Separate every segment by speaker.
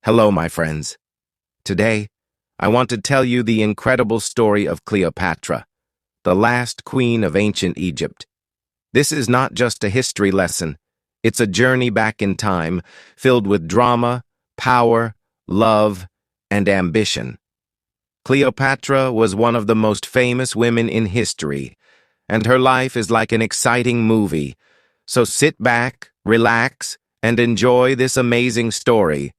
Speaker 1: Hello, my friends. Today, I want to tell you the incredible story of Cleopatra, the last queen of ancient Egypt. This is not just a history lesson. It's a journey back in time, filled with drama, power, love, and ambition. Cleopatra was one of the most famous women in history, and her life is like an exciting movie. So sit back, relax, and enjoy this amazing story.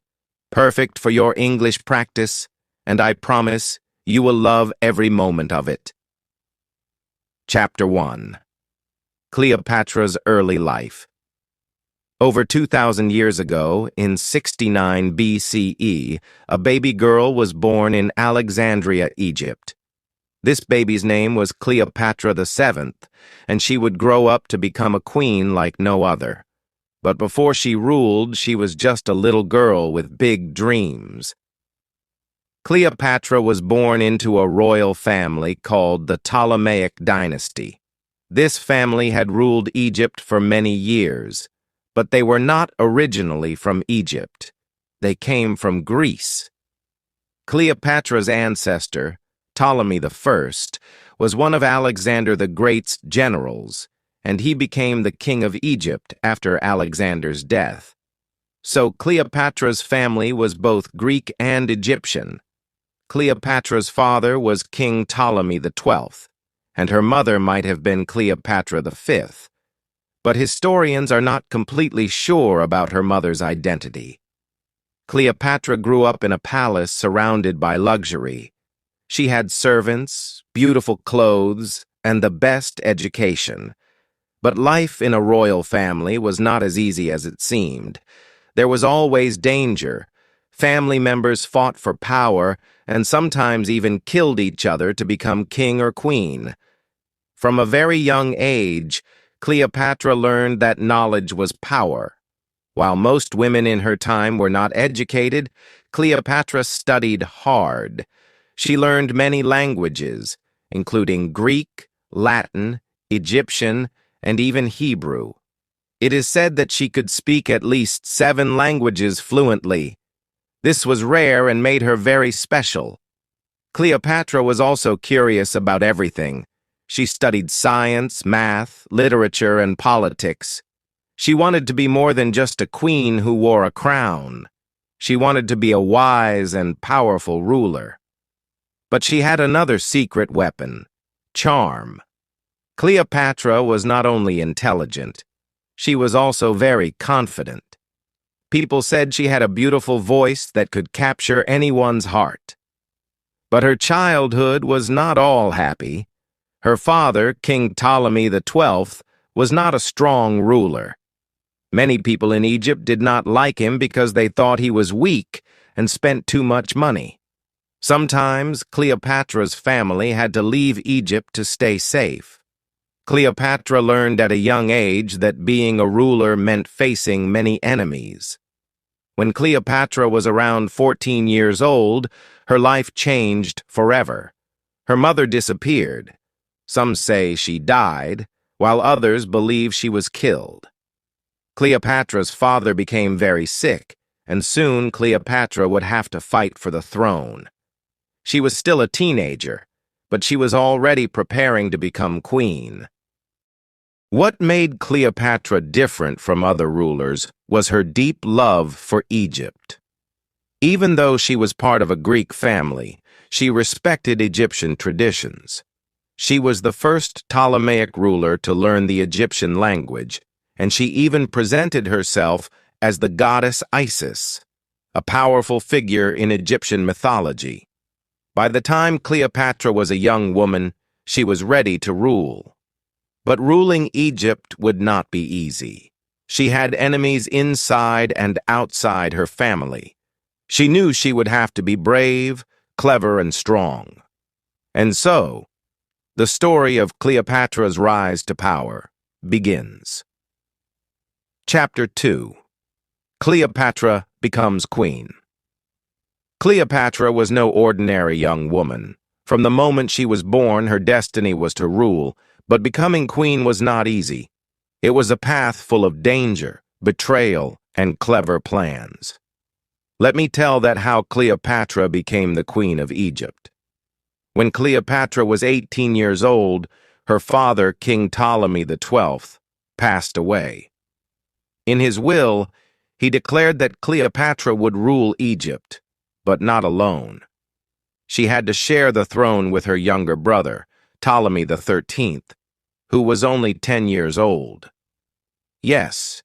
Speaker 1: Perfect for your English practice, and I promise you will love every moment of it. Chapter 1. Cleopatra's Early Life. Over 2,000 years ago, in 69 BCE, a baby girl was born in Alexandria, Egypt. This baby's name was Cleopatra VII, and she would grow up to become a queen like no other. But before she ruled, she was just a little girl with big dreams. Cleopatra was born into a royal family called the Ptolemaic dynasty. This family had ruled Egypt for many years, but they were not originally from Egypt. They came from Greece. Cleopatra's ancestor, Ptolemy I, was one of Alexander the Great's generals, and he became the king of Egypt after Alexander's death. So Cleopatra's family was both Greek and Egyptian. Cleopatra's father was King Ptolemy XII, and her mother might have been Cleopatra V. But historians are not completely sure about her mother's identity. Cleopatra grew up in a palace surrounded by luxury. She had servants, beautiful clothes, and the best education. But life in a royal family was not as easy as it seemed. There was always danger. Family members fought for power and sometimes even killed each other to become king or queen. From a very young age, Cleopatra learned that knowledge was power. While most women in her time were not educated, Cleopatra studied hard. She learned many languages, including Greek, Latin, Egyptian, and even Hebrew. It is said that she could speak at least 7 languages fluently. This was rare and made her very special. Cleopatra was also curious about everything. She studied science, math, literature, and politics. She wanted to be more than just a queen who wore a crown. She wanted to be a wise and powerful ruler. But she had another secret weapon: charm. Cleopatra was not only intelligent, she was also very confident. People said she had a beautiful voice that could capture anyone's heart. But her childhood was not all happy. Her father, King Ptolemy XII, was not a strong ruler. Many people in Egypt did not like him because they thought he was weak and spent too much money. Sometimes Cleopatra's family had to leave Egypt to stay safe. Cleopatra learned at a young age that being a ruler meant facing many enemies. When Cleopatra was around 14 years old, her life changed forever. Her mother disappeared. Some say she died, while others believe she was killed. Cleopatra's father became very sick, and soon Cleopatra would have to fight for the throne. She was still a teenager, but she was already preparing to become queen. What made Cleopatra different from other rulers was her deep love for Egypt. Even though she was part of a Greek family, she respected Egyptian traditions. She was the first Ptolemaic ruler to learn the Egyptian language, and she even presented herself as the goddess Isis, a powerful figure in Egyptian mythology. By the time Cleopatra was a young woman, she was ready to rule. But ruling Egypt would not be easy. She had enemies inside and outside her family. She knew she would have to be brave, clever, and strong. And so, the story of Cleopatra's rise to power begins. Chapter 2. Cleopatra becomes queen. Cleopatra was no ordinary young woman. From the moment she was born, her destiny was to rule, but becoming queen was not easy. It was a path full of danger, betrayal, and clever plans. Let me tell that how Cleopatra became the queen of Egypt. When Cleopatra was 18 years old, her father, King Ptolemy XII, passed away. In his will, he declared that Cleopatra would rule Egypt, but not alone. She had to share the throne with her younger brother, Ptolemy XIII, who was only 10 years old. Yes,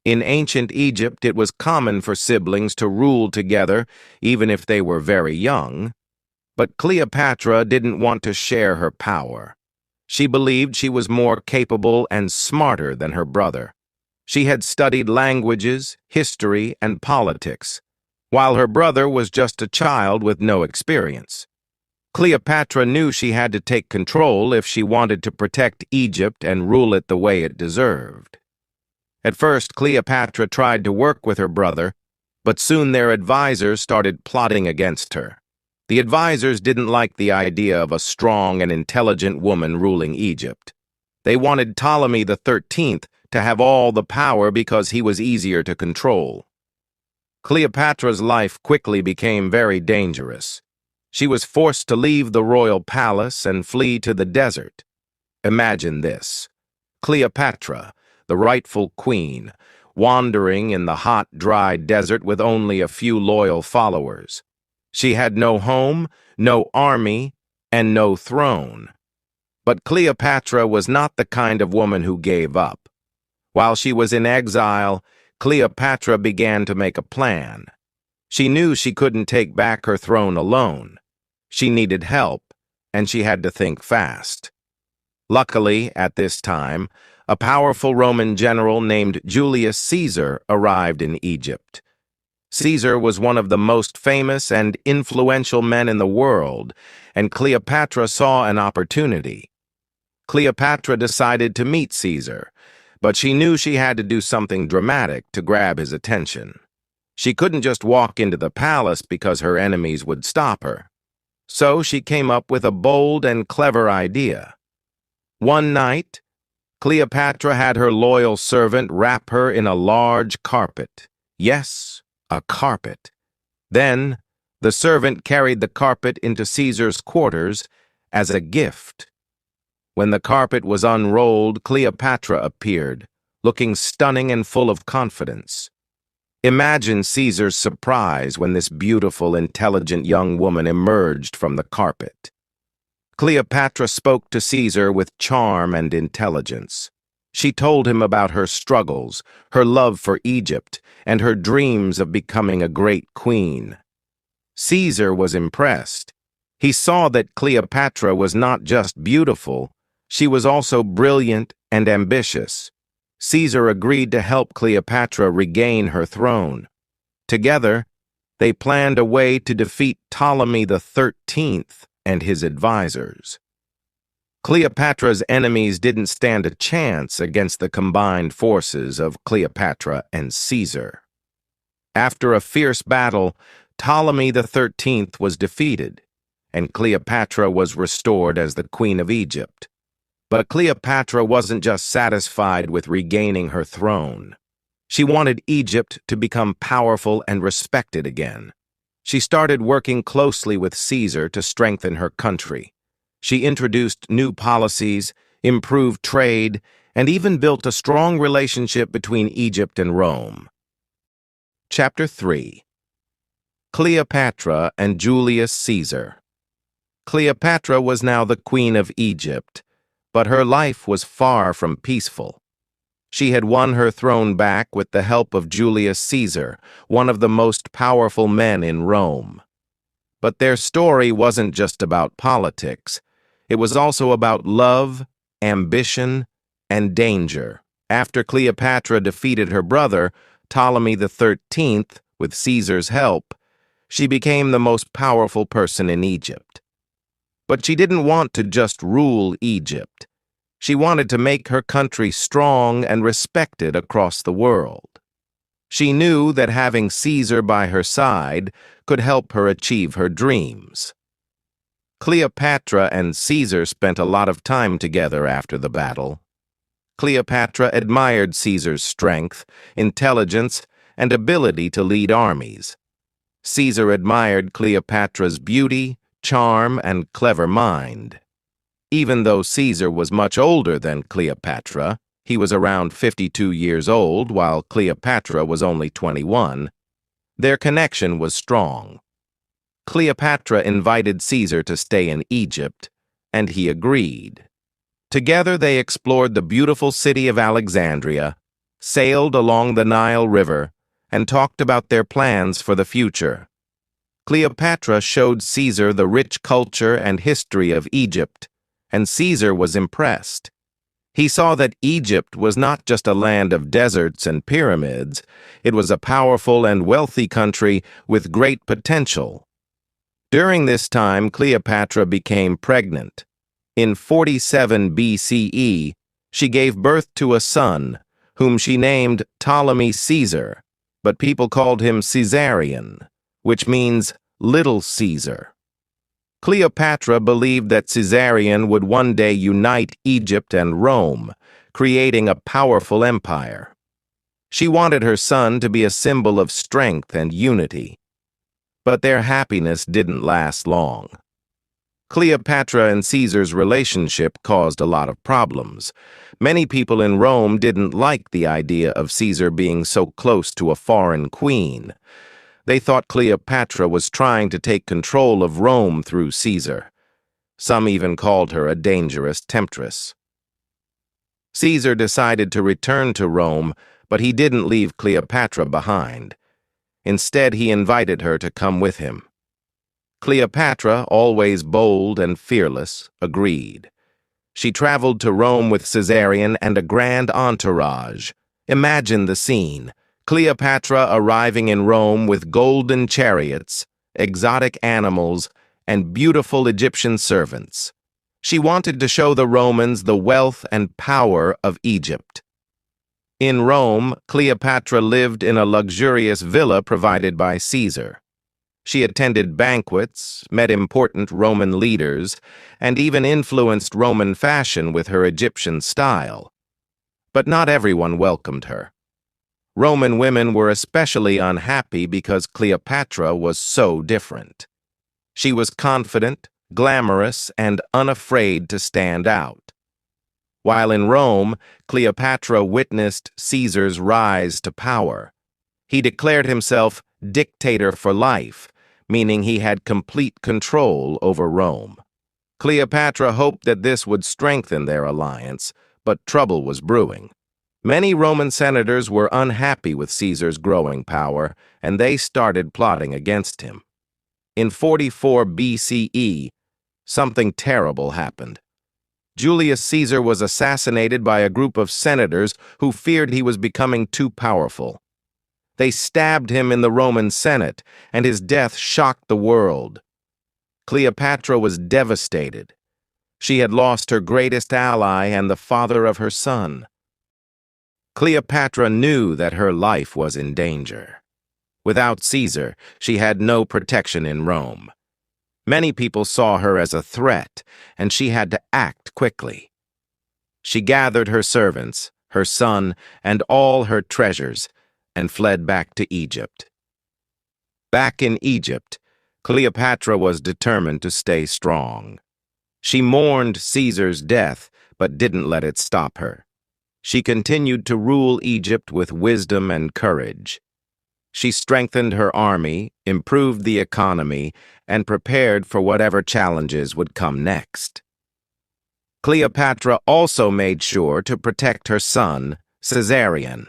Speaker 1: in ancient Egypt it was common for siblings to rule together even if they were very young, but Cleopatra didn't want to share her power. She believed she was more capable and smarter than her brother. She had studied languages, history, and politics, while her brother was just a child with no experience. Cleopatra knew she had to take control if she wanted to protect Egypt and rule it the way it deserved. At first, Cleopatra tried to work with her brother, but soon their advisors started plotting against her. The advisors didn't like the idea of a strong and intelligent woman ruling Egypt. They wanted Ptolemy XIII to have all the power because he was easier to control. Cleopatra's life quickly became very dangerous. She was forced to leave the royal palace and flee to the desert. Imagine this: Cleopatra, the rightful queen, wandering in the hot, dry desert with only a few loyal followers. She had no home, no army, and no throne. But Cleopatra was not the kind of woman who gave up. While she was in exile, Cleopatra began to make a plan. She knew she couldn't take back her throne alone. She needed help, and she had to think fast. Luckily, at this time, a powerful Roman general named Julius Caesar arrived in Egypt. Caesar was one of the most famous and influential men in the world, and Cleopatra saw an opportunity. Cleopatra decided to meet Caesar, but she knew she had to do something dramatic to grab his attention. She couldn't just walk into the palace because her enemies would stop her. So she came up with a bold and clever idea. One night, Cleopatra had her loyal servant wrap her in a large carpet. Yes, a carpet. Then, the servant carried the carpet into Caesar's quarters as a gift. When the carpet was unrolled, Cleopatra appeared, looking stunning and full of confidence. Imagine Caesar's surprise when this beautiful, intelligent young woman emerged from the carpet. Cleopatra spoke to Caesar with charm and intelligence. She told him about her struggles, her love for Egypt, and her dreams of becoming a great queen. Caesar was impressed. He saw that Cleopatra was not just beautiful, she was also brilliant and ambitious. Caesar agreed to help Cleopatra regain her throne. Together, they planned a way to defeat Ptolemy XIII and his advisors. Cleopatra's enemies didn't stand a chance against the combined forces of Cleopatra and Caesar. After a fierce battle, Ptolemy XIII was defeated, and Cleopatra was restored as the Queen of Egypt. But Cleopatra wasn't just satisfied with regaining her throne. She wanted Egypt to become powerful and respected again. She started working closely with Caesar to strengthen her country. She introduced new policies, improved trade, and even built a strong relationship between Egypt and Rome. Chapter 3. Cleopatra and Julius Caesar. Cleopatra was now the Queen of Egypt, but her life was far from peaceful. She had won her throne back with the help of Julius Caesar, one of the most powerful men in Rome. But their story wasn't just about politics. It was also about love, ambition, and danger. After Cleopatra defeated her brother, Ptolemy XIII, with Caesar's help, she became the most powerful person in Egypt. But she didn't want to just rule Egypt. She wanted to make her country strong and respected across the world. She knew that having Caesar by her side could help her achieve her dreams. Cleopatra and Caesar spent a lot of time together after the battle. Cleopatra admired Caesar's strength, intelligence, and ability to lead armies. Caesar admired Cleopatra's beauty, charm, and clever mind. Even though Caesar was much older than Cleopatra, he was around 52 years old while Cleopatra was only 21, their connection was strong. Cleopatra invited Caesar to stay in Egypt, and he agreed. Together they explored the beautiful city of Alexandria, sailed along the Nile River, and talked about their plans for the future. Cleopatra showed Caesar the rich culture and history of Egypt, and Caesar was impressed. He saw that Egypt was not just a land of deserts and pyramids, it was a powerful and wealthy country with great potential. During this time, Cleopatra became pregnant. In 47 BCE, she gave birth to a son, whom she named Ptolemy Caesar, but people called him Caesarion, which means Little Caesar. Cleopatra believed that Caesarion would one day unite Egypt and Rome, creating a powerful empire. She wanted her son to be a symbol of strength and unity. But their happiness didn't last long. Cleopatra and Caesar's relationship caused a lot of problems. Many people in Rome didn't like the idea of Caesar being so close to a foreign queen. They thought Cleopatra was trying to take control of Rome through Caesar. Some even called her a dangerous temptress. Caesar decided to return to Rome, but he didn't leave Cleopatra behind. Instead, he invited her to come with him. Cleopatra, always bold and fearless, agreed. She traveled to Rome with Caesarion and a grand entourage. Imagine the scene. Cleopatra arriving in Rome with golden chariots, exotic animals, and beautiful Egyptian servants. She wanted to show the Romans the wealth and power of Egypt. In Rome, Cleopatra lived in a luxurious villa provided by Caesar. She attended banquets, met important Roman leaders, and even influenced Roman fashion with her Egyptian style. But not everyone welcomed her. Roman women were especially unhappy because Cleopatra was so different. She was confident, glamorous, and unafraid to stand out. While in Rome, Cleopatra witnessed Caesar's rise to power. He declared himself dictator for life, meaning he had complete control over Rome. Cleopatra hoped that this would strengthen their alliance, but trouble was brewing. Many Roman senators were unhappy with Caesar's growing power, and they started plotting against him. In 44 BCE, something terrible happened. Julius Caesar was assassinated by a group of senators who feared he was becoming too powerful. They stabbed him in the Roman Senate, and his death shocked the world. Cleopatra was devastated. She had lost her greatest ally and the father of her son. Cleopatra knew that her life was in danger. Without Caesar, she had no protection in Rome. Many people saw her as a threat, and she had to act quickly. She gathered her servants, her son, and all her treasures, and fled back to Egypt. Back in Egypt, Cleopatra was determined to stay strong. She mourned Caesar's death, but didn't let it stop her. She continued to rule Egypt with wisdom and courage. She strengthened her army, improved the economy, and prepared for whatever challenges would come next. Cleopatra also made sure to protect her son, Caesarion.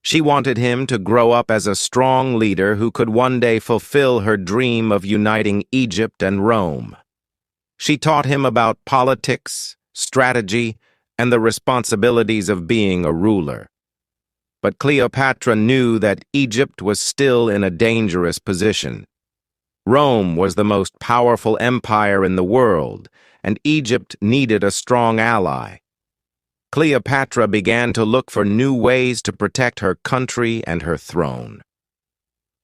Speaker 1: She wanted him to grow up as a strong leader who could one day fulfill her dream of uniting Egypt and Rome. She taught him about politics, strategy, and the responsibilities of being a ruler. But Cleopatra knew that Egypt was still in a dangerous position. Rome was the most powerful empire in the world, and Egypt needed a strong ally. Cleopatra began to look for new ways to protect her country and her throne.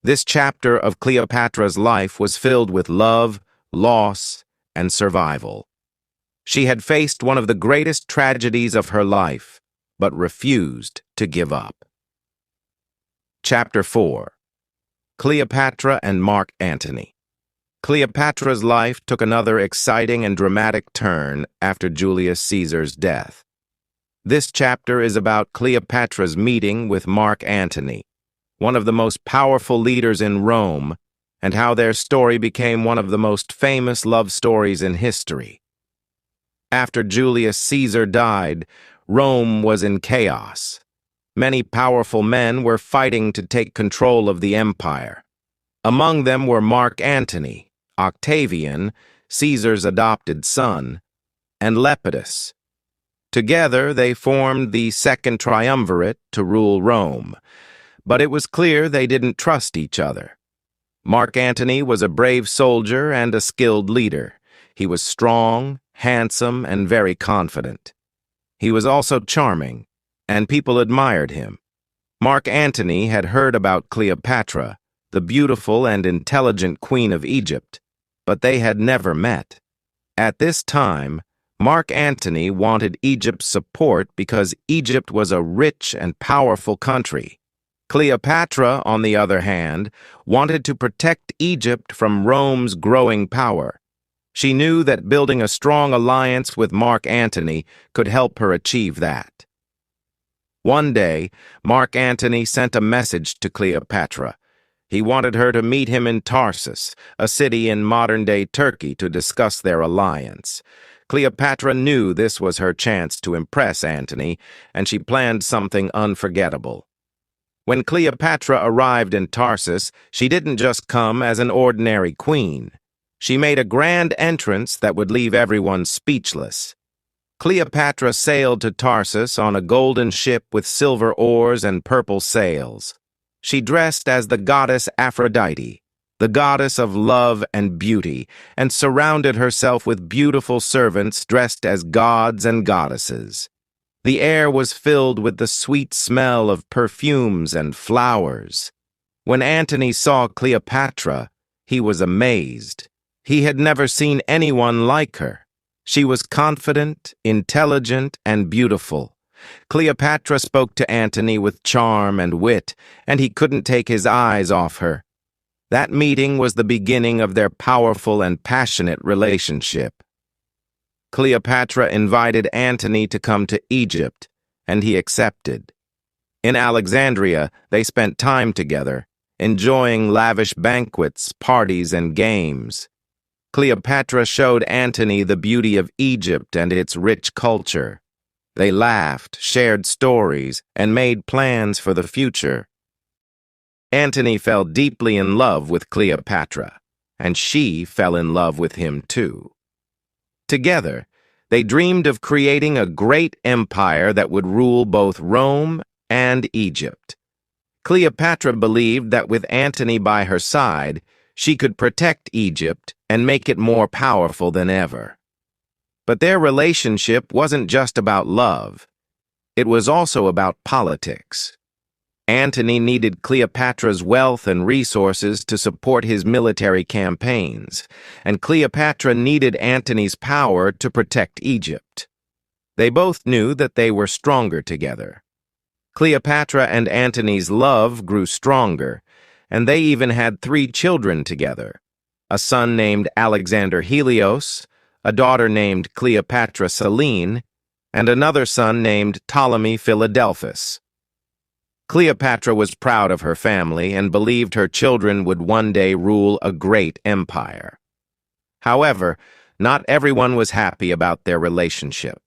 Speaker 1: This chapter of Cleopatra's life was filled with love, loss, and survival. She had faced one of the greatest tragedies of her life, but refused to give up. Chapter 4. Cleopatra and Mark Antony. Cleopatra's life took another exciting and dramatic turn after Julius Caesar's death. This chapter is about Cleopatra's meeting with Mark Antony, one of the most powerful leaders in Rome, and how their story became one of the most famous love stories in history. After Julius Caesar died, Rome was in chaos. Many powerful men were fighting to take control of the empire. Among them were Mark Antony, Octavian, Caesar's adopted son, and Lepidus. Together they formed the Second Triumvirate to rule Rome, but it was clear they didn't trust each other. Mark Antony was a brave soldier and a skilled leader. He was strong, handsome, and very confident. He was also charming, and people admired him. Mark Antony had heard about Cleopatra, the beautiful and intelligent queen of Egypt, but they had never met. At this time, Mark Antony wanted Egypt's support because Egypt was a rich and powerful country. Cleopatra, on the other hand, wanted to protect Egypt from Rome's growing power. She knew that building a strong alliance with Mark Antony could help her achieve that. One day, Mark Antony sent a message to Cleopatra. He wanted her to meet him in Tarsus, a city in modern-day Turkey, to discuss their alliance. Cleopatra knew this was her chance to impress Antony, and she planned something unforgettable. When Cleopatra arrived in Tarsus, she didn't just come as an ordinary queen. She made a grand entrance that would leave everyone speechless. Cleopatra sailed to Tarsus on a golden ship with silver oars and purple sails. She dressed as the goddess Aphrodite, the goddess of love and beauty, and surrounded herself with beautiful servants dressed as gods and goddesses. The air was filled with the sweet smell of perfumes and flowers. When Antony saw Cleopatra, he was amazed. He had never seen anyone like her. She was confident, intelligent, and beautiful. Cleopatra spoke to Antony with charm and wit, and he couldn't take his eyes off her. That meeting was the beginning of their powerful and passionate relationship. Cleopatra invited Antony to come to Egypt, and he accepted. In Alexandria, they spent time together, enjoying lavish banquets, parties, and games. Cleopatra showed Antony the beauty of Egypt and its rich culture. They laughed, shared stories, and made plans for the future. Antony fell deeply in love with Cleopatra, and she fell in love with him too. Together, they dreamed of creating a great empire that would rule both Rome and Egypt. Cleopatra believed that with Antony by her side, she could protect Egypt and make it more powerful than ever. But their relationship wasn't just about love. It was also about politics. Antony needed Cleopatra's wealth and resources to support his military campaigns, and Cleopatra needed Antony's power to protect Egypt. They both knew that they were stronger together. Cleopatra and Antony's love grew stronger, and they even had 3 children together: a son named Alexander Helios, a daughter named Cleopatra Selene, and another son named Ptolemy Philadelphus. Cleopatra was proud of her family and believed her children would one day rule a great empire. However, not everyone was happy about their relationship.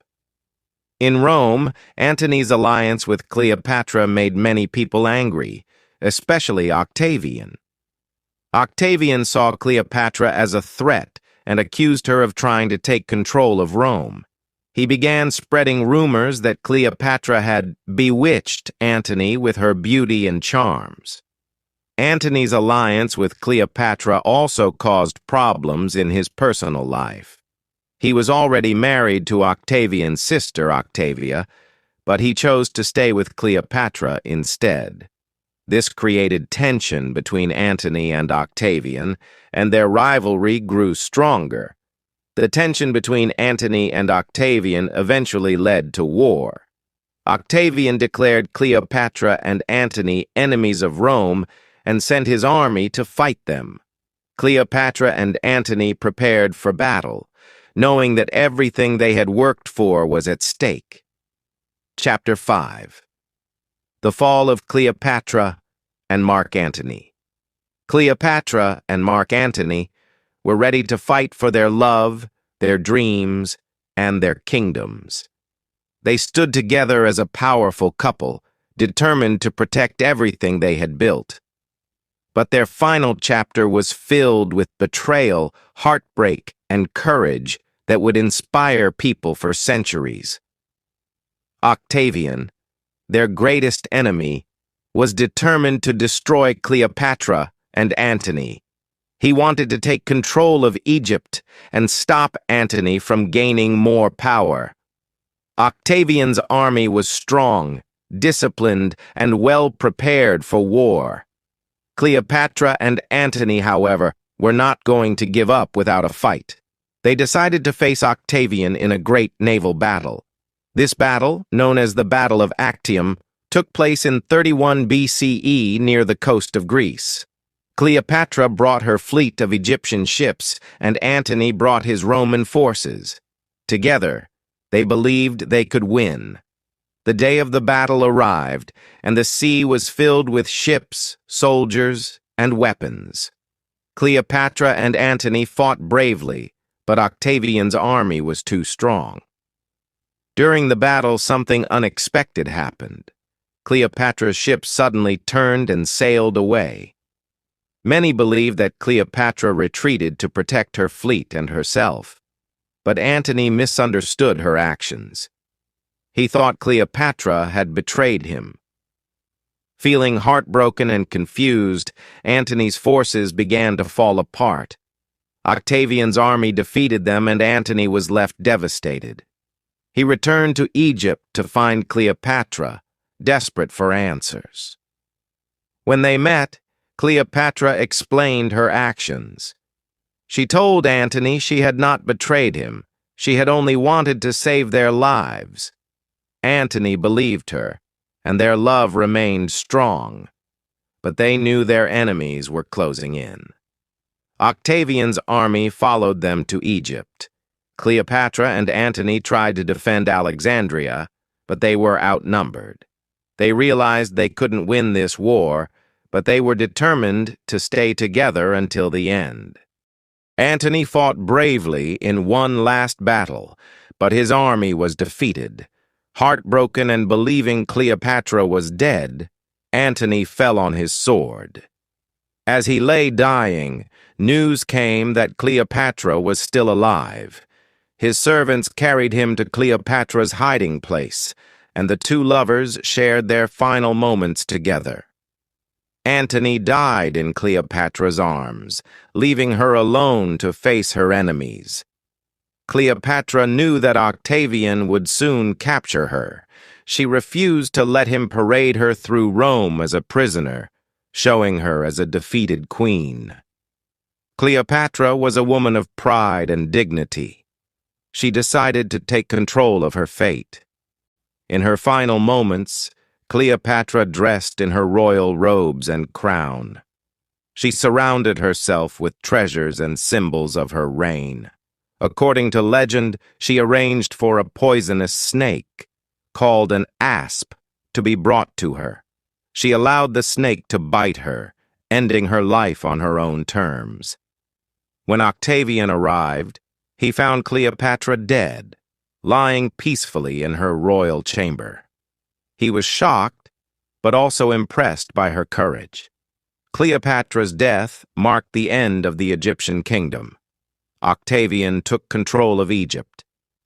Speaker 1: In Rome, Antony's alliance with Cleopatra made many people angry, especially Octavian. Octavian saw Cleopatra as a threat and accused her of trying to take control of Rome. He began spreading rumors that Cleopatra had bewitched Antony with her beauty and charms. Antony's alliance with Cleopatra also caused problems in his personal life. He was already married to Octavian's sister, Octavia, but he chose to stay with Cleopatra instead. This created tension between Antony and Octavian, and their rivalry grew stronger. The tension between Antony and Octavian eventually led to war. Octavian declared Cleopatra and Antony enemies of Rome and sent his army to fight them. Cleopatra and Antony prepared for battle, knowing that everything they had worked for was at stake. Chapter 5. The Fall of Cleopatra and Mark Antony. Cleopatra and Mark Antony were ready to fight for their love, their dreams, and their kingdoms. They stood together as a powerful couple, determined to protect everything they had built. But their final chapter was filled with betrayal, heartbreak, and courage that would inspire people for centuries. Octavian, their greatest enemy, was determined to destroy Cleopatra and Antony. He wanted to take control of Egypt and stop Antony from gaining more power. Octavian's army was strong, disciplined, and well prepared for war. Cleopatra and Antony, however, were not going to give up without a fight. They decided to face Octavian in a great naval battle. This battle, known as the Battle of Actium, took place in 31 BCE near the coast of Greece. Cleopatra brought her fleet of Egyptian ships, and Antony brought his Roman forces. Together, they believed they could win. The day of the battle arrived, and the sea was filled with ships, soldiers, and weapons. Cleopatra and Antony fought bravely, but Octavian's army was too strong. During the battle, something unexpected happened. Cleopatra's ship suddenly turned and sailed away. Many believe that Cleopatra retreated to protect her fleet and herself, but Antony misunderstood her actions. He thought Cleopatra had betrayed him. Feeling heartbroken and confused, Antony's forces began to fall apart. Octavian's army defeated them, and Antony was left devastated. He returned to Egypt to find Cleopatra, desperate for answers. When they met, Cleopatra explained her actions. She told Antony she had not betrayed him. She had only wanted to save their lives. Antony believed her, and their love remained strong. But they knew their enemies were closing in. Octavian's army followed them to Egypt. Cleopatra and Antony tried to defend Alexandria, but they were outnumbered. They realized they couldn't win this war, but they were determined to stay together until the end. Antony fought bravely in one last battle, but his army was defeated. Heartbroken and believing Cleopatra was dead, Antony fell on his sword. As he lay dying, news came that Cleopatra was still alive. His servants carried him to Cleopatra's hiding place, and the two lovers shared their final moments together. Antony died in Cleopatra's arms, leaving her alone to face her enemies. Cleopatra knew that Octavian would soon capture her. She refused to let him parade her through Rome as a prisoner, showing her as a defeated queen. Cleopatra was a woman of pride and dignity. She decided to take control of her fate. In her final moments, Cleopatra dressed in her royal robes and crown. She surrounded herself with treasures and symbols of her reign. According to legend, she arranged for a poisonous snake, called an asp, to be brought to her. She allowed the snake to bite her, ending her life on her own terms. When Octavian arrived, he found Cleopatra dead, lying peacefully in her royal chamber. He was shocked, but also impressed by her courage. Cleopatra's death marked the end of the Egyptian kingdom. Octavian took control of Egypt,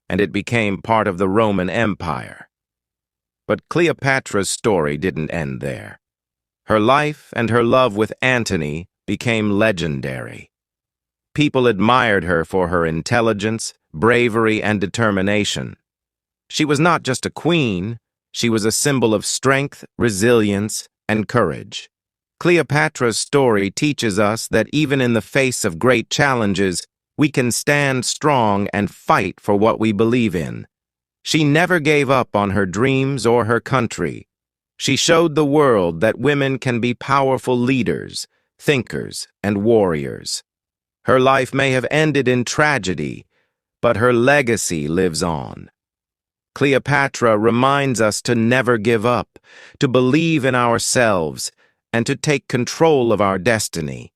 Speaker 1: and it became part of the Roman Empire. But Cleopatra's story didn't end there. Her life and her love with Antony became legendary. People admired her for her intelligence, bravery, and determination. She was not just a queen, she was a symbol of strength, resilience, and courage. Cleopatra's story teaches us that even in the face of great challenges, we can stand strong and fight for what we believe in. She never gave up on her dreams or her country. She showed the world that women can be powerful leaders, thinkers, and warriors. Her life may have ended in tragedy, but her legacy lives on. Cleopatra reminds us to never give up, to believe in ourselves, and to take control of our destiny.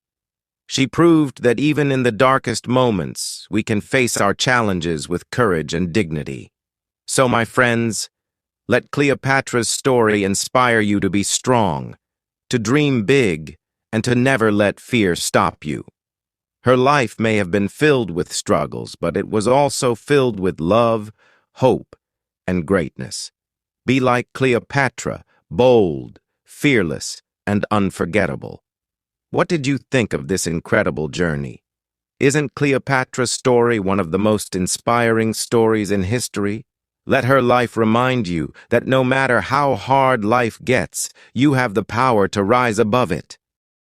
Speaker 1: She proved that even in the darkest moments, we can face our challenges with courage and dignity. So, my friends, let Cleopatra's story inspire you to be strong, to dream big, and to never let fear stop you. Her life may have been filled with struggles, but it was also filled with love, hope, and greatness. Be like Cleopatra, bold, fearless, and unforgettable. What did you think of this incredible journey? Isn't Cleopatra's story one of the most inspiring stories in history? Let her life remind you that no matter how hard life gets, you have the power to rise above it.